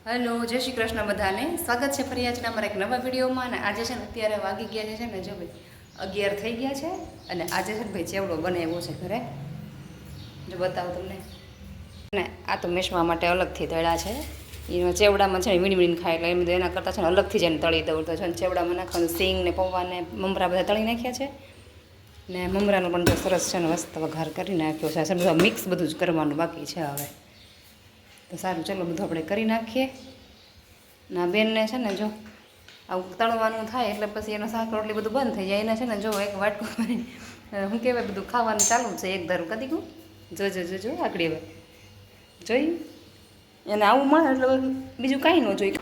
Hello, જય શ્રી કૃષ્ણ બધાને. સ્વાગત છે ફરી આજના અમારા એક નવા વિડીયોમાં. અને આજે છે ને અત્યારે વાગી ગયા છે ને જો ભાઈ 11 થઈ ગયા છે. અને આજે છે ને ભાઈ ચેવડો બનાવ્યો છે ઘરે, જો બતાવું તમને. અને આ તો મેશવા માટે અલગથી તળ્યા છે. એમાં ચેવડામાં છે ને વીણી વીણીને ખાય એટલે એમ એના કરતાં છે ને અલગથી જ એને તળી દઉં. તો છે ને ચેવડામાં નાખવાનું સિંગ ને પૌવા ને મમરા બધા તળી નાખ્યા છે. ને મમરાનો પણ તો સરસ છે ને મસ્ત વઘાર કરી નાખ્યો છે. આ બધું મિક્સ બધું જ કરવાનું બાકી છે હવે. તો સારું, ચલો બધું આપણે કરી નાખીએ. ના બેનને છે ને જો આવું તળવાનું થાય એટલે પછી એનો શાક રોટલી બધું બંધ થઈ જાય. એને છે ને જો એક વાટકો શું કહેવાય બધું ખાવાનું ચાલુ છે એક ધારું કદી કહું. જો આકડી હવે જોઈ એને આવું મળે એટલે બીજું કાંઈ ન જોઈ.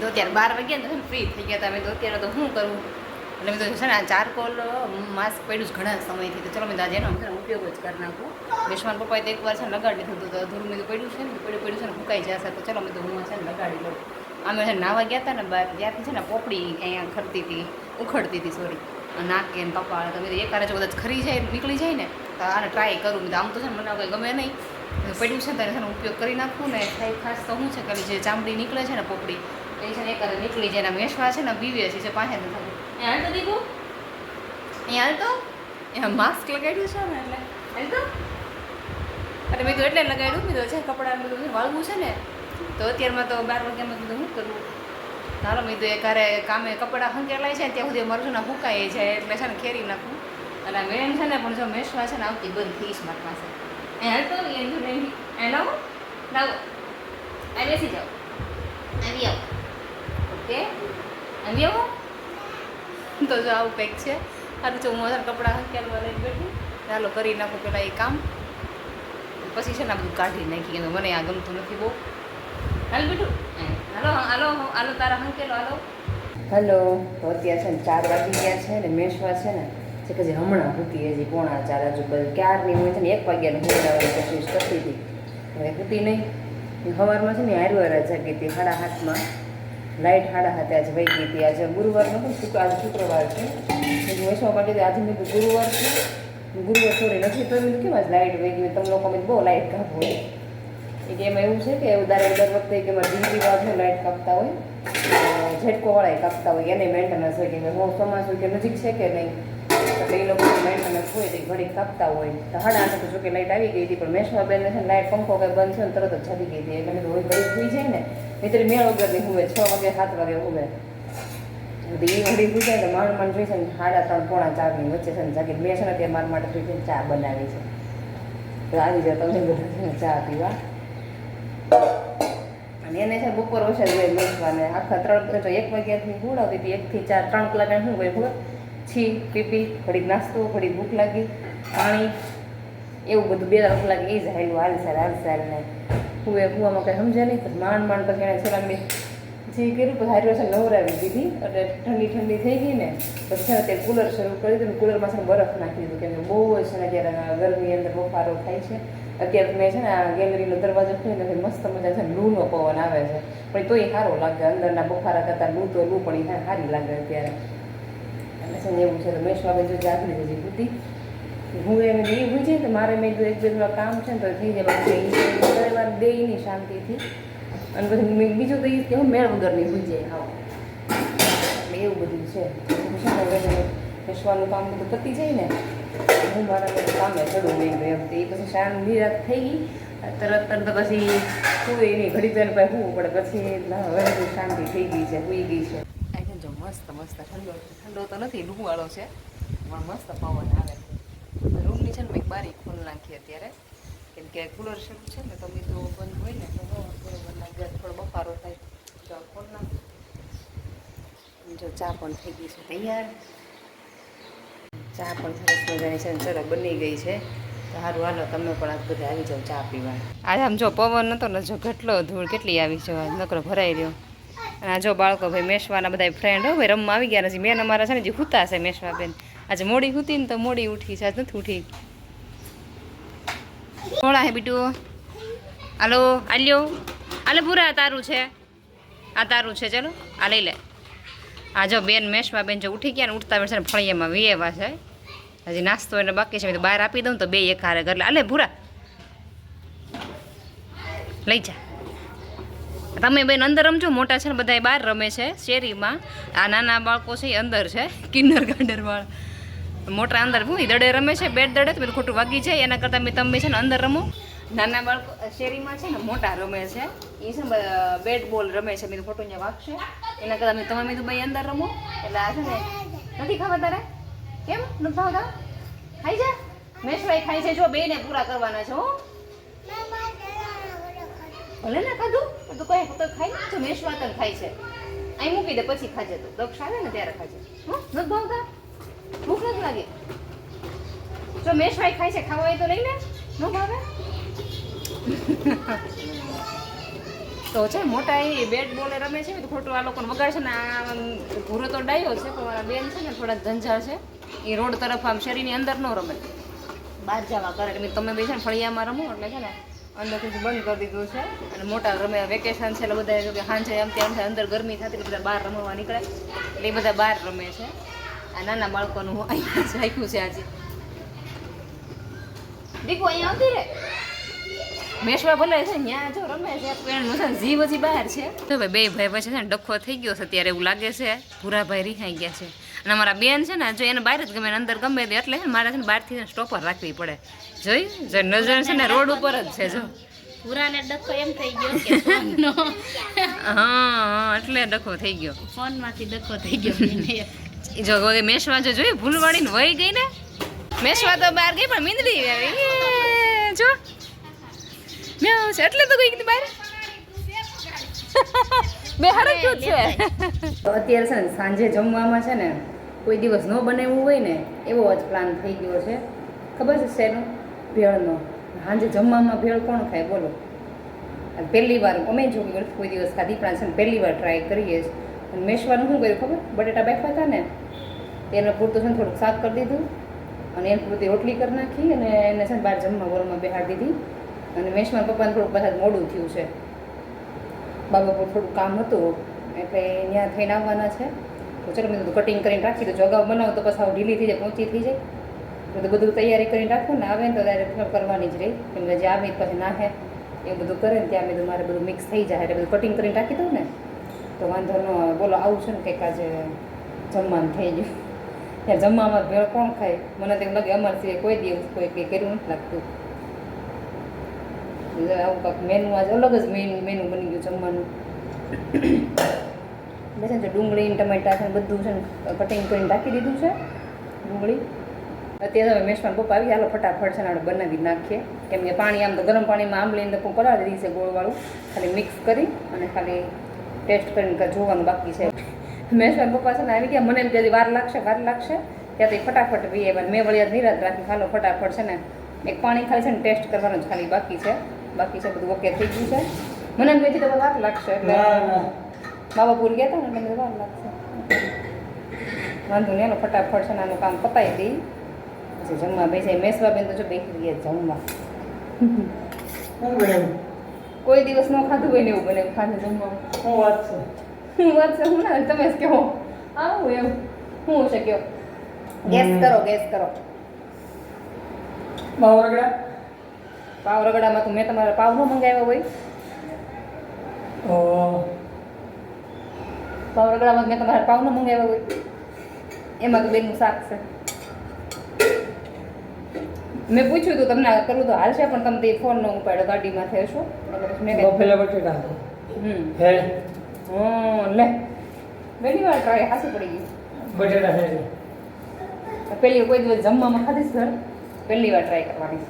તો અત્યારે 12 વાગ્યા ને ફ્રી થઈ ગયા હતા અમે. તો અત્યારે તો શું કરવું એટલે મેં તો છે ને આ ચારકોલ માસ્ક પડ્યું જ ઘણા સમયથી. તો ચલો મેં આજે એનો ઉપયોગ જ કરી નાખું. બેસવાન પપ્પાએ તો એકવાર છે ને લગાડી દીધું તો અધૂરું મેં તો પડ્યું છે ને પડ્યું છે ને ફૂંકાઈ જશે. તો ચલો મેં તો હું છે ને લગાડી લઉં. અમે છે ને નાવા ગયા હતા ને બહાર, ત્યારથી છે ને પોપડી અહીંયા ઉખડતી હતી સોરી, નાકે ને કપાળ. તો મેં તો એકારે જો કદાચ ખરી જાય નીકળી જાય ને તો આને ટ્રાય કરું. મેં તો આમ તો છે ને મને કંઈ ગમે નહીં, પડ્યું છે ને ત્યારે છે ને ઉપયોગ કરી નાખવું ને. ખાસ તો શું છે કે જે ચામડી નીકળે છે ને પોપડી એ છે ને એકારે નીકળી જાય. એના મેશવા છે ને બીવે છે પાસે નથી થતું. હાલ તો દીકું અહીંયા હાલ તો એમાં માસ્ક લગાડ્યું છે ને એટલે હાલ તો. અરે મેં તો એટલે લગાડ્યું. મેં તો છે કપડાં બધું વાળવું છે ને તો અત્યારમાં તો 12 વાગ્યામાં બધું શું કરવું. ચાલો મેં તો એકારે કામે કપડાં હંકેલાય છે ત્યાં સુધી મારું છે ને ફૂંકાઈ જાય એટલે છે ને ખેરી નાખવું. અને મેન છે ને પણ જો મેશવા છે ને આવતી બંધ થઈશ મારી પાસે. એ હાલ તો એ લાવો લાવો આ બેસી જાઓ, આવી આવો, ઓકે આવી આવો. તો જો આવું કંઈક છે. સારું છે, હું કપડાં હંકેલવા લઈને બેઠી. ચાલો કરી નાખું પહેલાં એ કામ, પછી છે ને આ બધું કાઢી નાખી. મને આ ગમતું નથી બહુ. હાલ બેઠું હાલો હાલો હાલો તારા હંકેલો હાલો. હલો, તો અત્યારે છે ને 4 વાગી ગયા છે ને મેશવા છે ને છે કે જે હમણાં હતી હજી 3:45 આજુબાજુ. ક્યારની હું છે ને 1 વાગ્યાની હુંડાવાની કોશિશ કરતી હતી, હવે હતી નહીં. સવારમાં છે ને હારવાર જાગી હતી 7:30માં. લાઇટ 7:30 આજે વહી ગઈ હતી. આજે ગુરુવાર નહોતું, આજે શુક્રવાર છે. મેશવા માટે આજે મેં ગુરુવાર છે, ગુરુવાર સોરી નથી તો મેં કેમ આજ લાઇટ વહી ગઈ. તમે લોકો બહુ લાઇટ કાપો હોય કે એમાં એવું છે કે દર વખતે કે મારે ડીવીવાળા છે લાઇટ કાપતા હોય, ઝટકોવાળાએ કાપતા હોય, એને મેન્ટેનન્સ હોય કે હું ચોમાસું કે નજીક છે કે નહીં એટલે એ લોકો મેન્ટેનન્સ હોય તો ઘડી કાપતા હોય. તો 8:30 તો જોકે લાઇટ આવી ગઈ હતી. પણ મેશવા બેનને છે ને લાઇટ પંખો કંઈ બંધ છે ને તરત જ જાગી ગઈ હતી. એટલે મેં તો ઘડી સુઈ જાય ને મિત્ર મેળ વગરની હુવે 6 વાગે 7 વાગે હુવે. એ ઘડી સુઈ જાય તો માંડ જોઈ છે ને 3:30 પોણા 4ની વચ્ચે છે ને જાગી. મેં છે ને ત્યાં મારા માટે જોઈ ચા બનાવી છે. તો આવી જાવ તમે બધા છે ને ચા પીવા. અને એને છે બપોર વરસાદ હોય મેશવાને આખા 3 તો 1 વાગ્યાથી હુડાવતી હતી. 1 થી 4 3 કલાક શું હોય ખબર, છી પીપી, ઘડીક નાસ્તો, ઘડીક ભૂખ લાગી, પાણી, એવું બધું 2 કલાક એ જ હાલ્યું હાલ ને કૂવામાં કંઈ સમજે નહીં. પછી માંડ પછી એને છેલ્લા મેં જે કર્યું પછી હાર્યો છે નવરાવી દીધી. એટલે ઠંડી થઈ ગઈ ને પછી છે ને તે કુલર શરૂ કરી દીધું. કુલરમાં છે ને બરફ નાખી દીધું કેમ કે બહુ જ છે ને અત્યારે ગરમી અંદર બફારો થાય છે. અત્યારે મેં છે ને આ ગેલેરીનો દરવાજો ખોલીને મસ્ત મજા છે, લૂનો પવન આવે છે. પણ તોય સારો લાગે, અંદરના બફારા કરતાં લૂ પણ એ સારી લાગે અત્યારે. એટલે છે ને એવું છે. તો મેશવા બાજુ જાગડી હજી બુદ્ધિ હું એમ એ હોય છે તો મારે મેં એક બે કામ છે ને તો થઈ જાય. વાર દે નહીં શાંતિથી. અને પછી મેં બીજું તો એ કે હું મેળ વગરની હોઈ જાય હા. એટલે એવું બધું છે. મેશવાનું કામ બધું પતી જાય ને હું મારા બધું કામે ચડું નહીં એમ. તો એ પછી શાંત નિરાત થઈ ગઈ. તરત પછી સુઈ નહીં, ઘડી તો એને પછી હોવું પડે. પછી હવે શાંતિ થઈ ગઈ છે, સુઈ ગઈ છે. જો મસ્ત ઠંડો તો નથી, લૂવાળો છે પણ મસ્ત પવન આવે છે. રૂમની છે ને મેં બારી ખોલ નાખી અત્યારે કેમ કે કુલર શરૂ છે ને તો મેં તો બંધ હોય ને તો બરોબર લાગે, થોડો બફારો થાય. તો ખોલ નાખું. જો ચા પણ થઈ ગઈ છે તૈયાર. ચા પણ સરસ મજાની છે ને ચલો બની ગઈ છે. તો સારું હાલો તમે પણ આજ બધા આવી જાઓ ચા પીવા. આજે આમ જો પવન નહોતો ને જો કેટલો ધૂળ કેટલી આવી છે, નકરો ભરાઈ રહ્યો. અને આ જો બાળકો ભાઈ મેશવાના બધા ફ્રેન્ડ હો ભાઈ રમવા આવી ગયા નથી. મેન અમારા છે ને જે હુતા છે મેશવા બેન આજે મોડી હુતી ને તો મોડી ઉઠી છે, આજ નથી ઉઠી. થોડા હે બીટું હાલો આલે પૂરા તારું છે, આ તારું છે, ચલો આ લઈ લે. આ જો બેન મેશવા બેન જો ઉઠી ગયા ને ઉઠતા વેળ છે ને ફળિયામાં વીએવા છે. હજી નાસ્તો એટલે બાકી છે, બહાર આપી દઉં તો બે એક હારે ઘર આલે ભૂરા લઈ જા. તમે બેન અંદર રમજો, મોટા છે ને બધા બહાર રમે છે શેરીમાં. આ નાના બાળકો છે એ અંદર છે, કિન્ડર ગાર્ડન વાળા. મોટા અંદર ભૂઈ દડે રમે છે, બેટ દડે તો બધું ખોટું વાગી જાય. એના કરતાં તમે છે ને અંદર રમો. નાના બાળકો શેરીમાં છે ને મોટા રમે છે, એ છે ને બેટ બોલ રમે છે, મેં ખોટું અહીંયા વાગશે. એના કરતાં તમે મેં ભાઈ અંદર રમો. એટલે આ છે ને નથી ખાવા તારે? કેમ નથી ખાવા? ખાઈ જા. મેશભાઈ ખાય છે, જો બેને પૂરા કરવાના છે. હો ભલે ને ખાધું તો કઈ તો ખાઈ તો મેશવા તને ખાય છે. અહીં મૂકી દે પછી ખાજે, તો દક્ષ આવે ને ત્યારે ખાજે. નથી ભાવતા? ભૂખ નથી લાગી? જો મેશભાઈ ખાય છે, ખાવા હોય તો લઈ લે. ન ભાવે તો છે મોટા એ બેટ બોલે રમે છે, તો ખોટું આ લોકોને વગાડશે ને. આ ભૂરો તો ડાયો છે, પણ મારા બેન છે ને થોડાક ઝંઝાળ છે, એ રોડ તરફ આમ શેરીની અંદર ન રમે, બહાર જવા કરે. એટલે તમે બે છે ને ફળિયામાં રમો એટલે છે ને અંદરથી બંધ કરી દીધું છે. અને મોટા રમે, વેકેશન છે એટલે બધા જો કે સાંજે આમ ત્યાં અંદર ગરમી થતી એટલે બધા બહાર રમવા નીકળે, એટલે એ બધા બહાર રમે છે. આ નાના બાળકોનું હું અહીંયા જ રાખ્યું છે આજે. દીકુ અહીંયા આવતી રે. મેશવા ભલે છે ત્યાં જો રમે છે, પેણનું છે ને જીવ હજી બહાર છે. તો ભાઈ બે ભાઈ પછી છે ને ડખો થઈ ગયો છે ત્યારે એવું લાગે છે. ભૂરાભાઈ રિહાઈ ગયા છે. અને અમારા બેન છે ને જો એને બહાર જ ગમે, અંદર ગમે તે, એટલે મારે છે ને બહારથી સ્ટોપર રાખવી પડે. જોઈ જો નજર છે ને રોડ ઉપર જ છે. જો પુરાને ડખો એમ થઈ ગયો કે ફોનનો. હા એટલે ડખો થઈ ગયો, ફોનમાંથી ડખો થઈ ગયો. જો મેશવા જો જોઈ ભૂલવાડીને વહી ગઈ ને. મેશવા તો બહાર ગઈ પણ મીંદડી આવી. જો મ્યાઉ છે એટલે તો ગઈ બહાર. બે હરખ્યું છે. અત્યારે છે ને સાંજે જમવામાં છે ને કોઈ દિવસ ન બનાવ્યું હોય ને એવો જ પ્લાન થઈ ગયો છે. ખબર છે શેનો? ભેળનો. સાંજે જમવામાં ભેળ કોણ ખાય બોલો? પહેલી વાર અમે જો કોઈ દિવસ ખાધી, પણ છે ને પહેલી વાર ટ્રાય કરીએ છીએ. અને મેશવાનું શું કર્યું ખબર? બટેટા બાફ્યા હતા ને તેને પૂરતું છે ને થોડુંક શાક કરી દીધું, અને એને પૂરતી રોટલી કરી નાખી, અને એને છે ને બહાર જમવા વરમાં બેહાડી દીધી. અને મેશમાં પપ્પાને થોડુંક પાછા મોડું થયું છે, બાબા પર થોડું કામ હતું એટલે ત્યાં થઈને આવવાના છે. તો ચલો મેં બધું કટિંગ કરીને રાખી દઉં. જો અગાઉ બનાવું તો પછી ઢીલી થઈ જાય, પહોંચી થઈ જાય. તો બધું તૈયારી કરીને રાખું ને, આવે ને તો ડાયરેક્ટ કરવાની જ રહી. કેમ કે જે આવે પછી નાહે એવું બધું કરે ને ત્યાં મેં મારે બધું મિક્સ થઈ જાય એટલે બધું કટિંગ કરીને રાખી દઉં ને તો વાંધો ન આવે. બોલો આવું છે ને કંઈક આજે જમવાનું થઈ ગયું. ત્યાં જમવામાં ભેળ કોણ ખાય? મને તો એમ લાગે અમારા સિવાય કોઈ દિવસ કોઈ કંઈ કર્યું નથી લાગતું. આવું કાંઈક મેનુ આજે અલગ જ મેનુ બની ગયું જમવાનું. એટલે છે ને ડુંગળી ટમેટા છે ને બધું છે ને કટિંગ કરીને રાખી દીધું છે. ડુંગળી અત્યારે હવે મેશમાં પપ્પા આવી, હાલો ફટાફટ છે ને આપણે બનાવી નાખીએ. કેમ કે પાણી આમ તો ગરમ પાણીમાં આંબલીને તો પલાળી દીધી છે ગોળવાળું, ખાલી મિક્સ કરી અને ખાલી ટેસ્ટ કરીને જોવાનું બાકી છે. મેશમાં પપ્પા છે ને આવી ગયા, મને એમ કે વાર લાગશે ત્યાંથી ફટાફટ વી આવ્યા. મેં વળી નિરાત રાખી, હાલો ફટાફટ છે ને એક પાણી ખાલી છે ને ટેસ્ટ કરવાનું જ ખાલી બાકી છે બધું ઓકે થઈ ગયું છે. મને એમ કહેતી તો વાર લાગશે એટલે બાબાપુર ગયા હતા ને એટલે વાર લાગશે. વાંધો નહીં, હાલો ફટાફટ છે ને આનું કામ પતાવી દઈ પછી જમવા બેસાય. મેસવા બેન તો જો બેસી ગયા જમવા. કોઈ દિવસ ન ખાધું હોય ને એવું બને ખાધું જમવા. શું વાત છે હું ના તમે જ કહો આવું એમ શું છે કયો? ગેસ કરો. પાવ રગડામાં તો મેં તમારા પાવ ન મંગાવ્યા હોય? પાવ રગડામાં મેં તમારા પાવ ન મંગાવ્યા હોય? એમાં તો બેનનું શાક છે. મેં પૂછ્યું હતું તમને કરવું તો હાલશે, પણ તમે તે ફોન ન ઉપાડ્યો, ગાડીમાં થયો એટલે પછી મેં લે પહેલી વાર ટ્રાય હાસી પડી ગઈ. બટેટા છે પહેલી કોઈ દિવસ જમવામાં ખાધીશ ઘર, પહેલી વાર ટ્રાય કરવાની.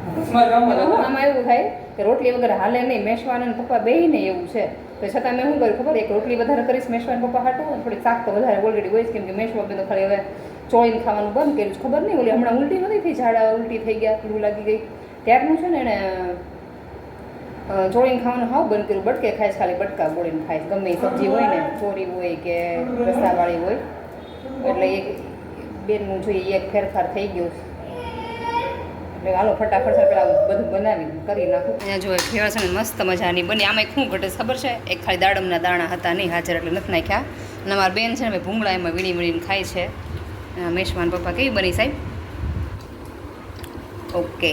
આમાં એવું થાય કે રોટલી વગર હાલે નહીં. મેશવાના ને પપ્પા બે ને એવું છે, તો છતાં મેં શું કર્યું ખબર? એક રોટલી વધારે કરીશ મેશવાન પપ્પા હાટું, થોડીક શાક તો વધારે ઓલરેડી હોય છે. કેમ કે મેશવા બે તો ખાલી હવે ચોળીને ખાવાનું બંધ કર્યું છે. ખબર નહીં ઓલી હમણાં ઉલટી નથી થઈ, ઝાડા ઉલટી થઈ ગયા, પીલું લાગી ગઈ ત્યારનું છે ને એને ચોળીને ખાવાનું હાવ બંધ કર્યું. બટકે ખાય છે, ખાલી બટકા બોળીને ખાય છે. ગમે એ સબ્જી હોય ને, ચોરી હોય કે રસાવાળી હોય, એટલે એક બેનનું જોઈએ એક ફેરફાર થઈ ગયો છે. એટલે હાલો ફટાફટ પેલા બધું બનાવી કરી નાખું. અહીંયા જો ભેળ છે ને મસ્ત મજાની બની. આમાં શું ઘટે ખબર છે? એક ખાલી દાડમના દાણા હતા નહીં હાજર એટલે નથી નાખ્યા. અને અમારા બેન છે ને ભૂંગળા એમાં વીણીને ખાય છે. મેશમાન પપ્પા કેવી બની સાહેબ? ઓકે.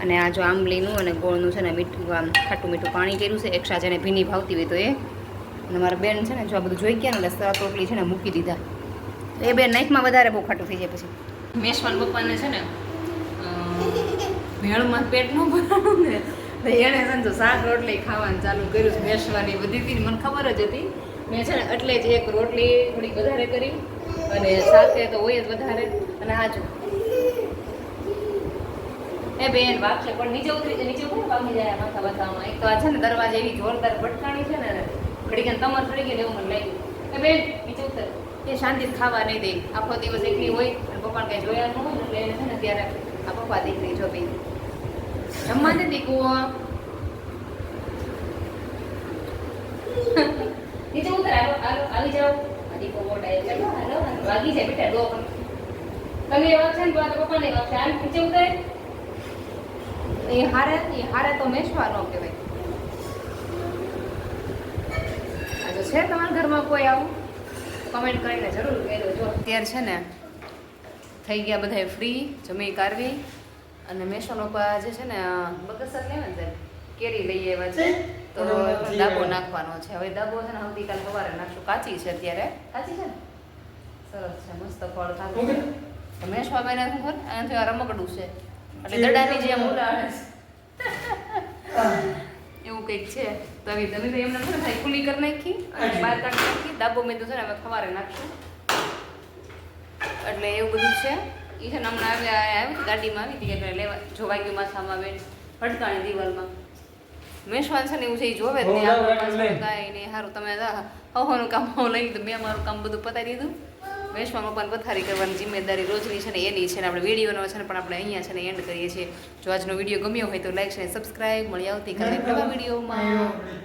અને આ જો આંબલીનું અને ગોળનું છે ને મીઠું આમ ખાટું મીઠું પાણી કર્યું છે. એક્સ્ટ્રા જેને ભીની ભાવતી હોય તો એ. અને મારા બેન છે ને જો આ બધું જોઈ ગયા ને એટલે 7 રોટલી છે ને મૂકી દીધા. એ બેન નાઈટમાં વધારે બહુ ખાટું થઈ જાય પછી. મેશવાન પપ્પાને છે ને ભેળમાં પેટ ન ભરાણું ને તો એણે છે ને તો 7 રોટલી ખાવાનું ચાલુ કર્યું છે. મેશવાની બધી હતી મને ખબર જ હતી. મેં છે ને એટલે જ એક રોટલી થોડીક વધારે કરી અને સાથે તો હોય જ વધારે. અને આ જો એ બેન વાગશે પણ નીચે ઉતરી જાય, નીચે કોણ વાગી જાય માથા બતાવવામાં. એક તો આ છે ને દરવાજા એવી જોરદાર ભટકાણી છે ને ઘડીક તમાર ચડી ગઈ એવું મને લાગ્યું. એ બેન નીચે ઉતર, એ શાંતિથી ખાવા નહીં દે. આખો દિવસ એકલી હોય અને પપ્પાને કંઈ જોયા ન હોય એટલે એને છે ને ત્યારે આ પપ્પા દીકરી જો બી જમવા દે દીકું. નીચે ઉતર, હાલો હાલો આવી જાઓ. દીકો મોટા ચાલો હાલો વાગી જાય બેટા ડો પણ તમે વાગશે ને તો પપ્પાને વાગશે. હાલ નીચે ઉતર. એ હારે તો મેશવાનો કહેવાય. આ જો છે તમારા ઘરમાં કોઈ આવું કમેન્ટ કરીને જરૂર કહેજો. જો અત્યારે છે ને થઈ ગયા બધા ફ્રી જમી કારવી અને મેશવાનો પા જે છે ને બગસર કહેવાય ને કેરી લઈ આવ્યા છે તો દાબો નાખવાનો છે. હવે દાબો છે ને આવતીકાલ સવારે નાખશું. કાચી છે અત્યારે, કાચી છે ને સરસ છે મસ્ત ફળ ખાધું. મેશવા બેને શું ખબર આનાથી આ રમકડું છે એટલે દડાની જેમ ઉડાડે છે એવું કંઈક છે. તો આવી તમે તો એમને છે ને ભાઈ ખુલ્લી કરી નાખી અને બહાર કાઢી નાખી. દાબો મેં તો છે ને હવે સવારે નાખશું એટલે એવું બધું છે. એ છે ને હમણાં આવી ગાડીમાં આવી હતી એટલે લેવા જોવા ગયું માથામાં બેન ભટકાણી દિવાલમાં. મેશવાન છે ને એવું છે એ જોવે જ નહીં. કાંઈ નહીં સારું તમે હવાનું કામ લઈ લીધું. મેં મારું કામ બધું પતાવી દીધું. મેશમાં પપ્પાને પથારી કરવાની જિમ્મેદારી રોજની છે ને એની છે ને આપણે વિડીયોનો છે ને પણ આપણે અહીંયા છે ને એન્ડ કરીએ છીએ. જો આજનો વિડીયો ગમ્યો હોય તો લાઈક અને સબસ્ક્રાઈબ. મળી આવતીકાલે નવા વિડીયોમાં.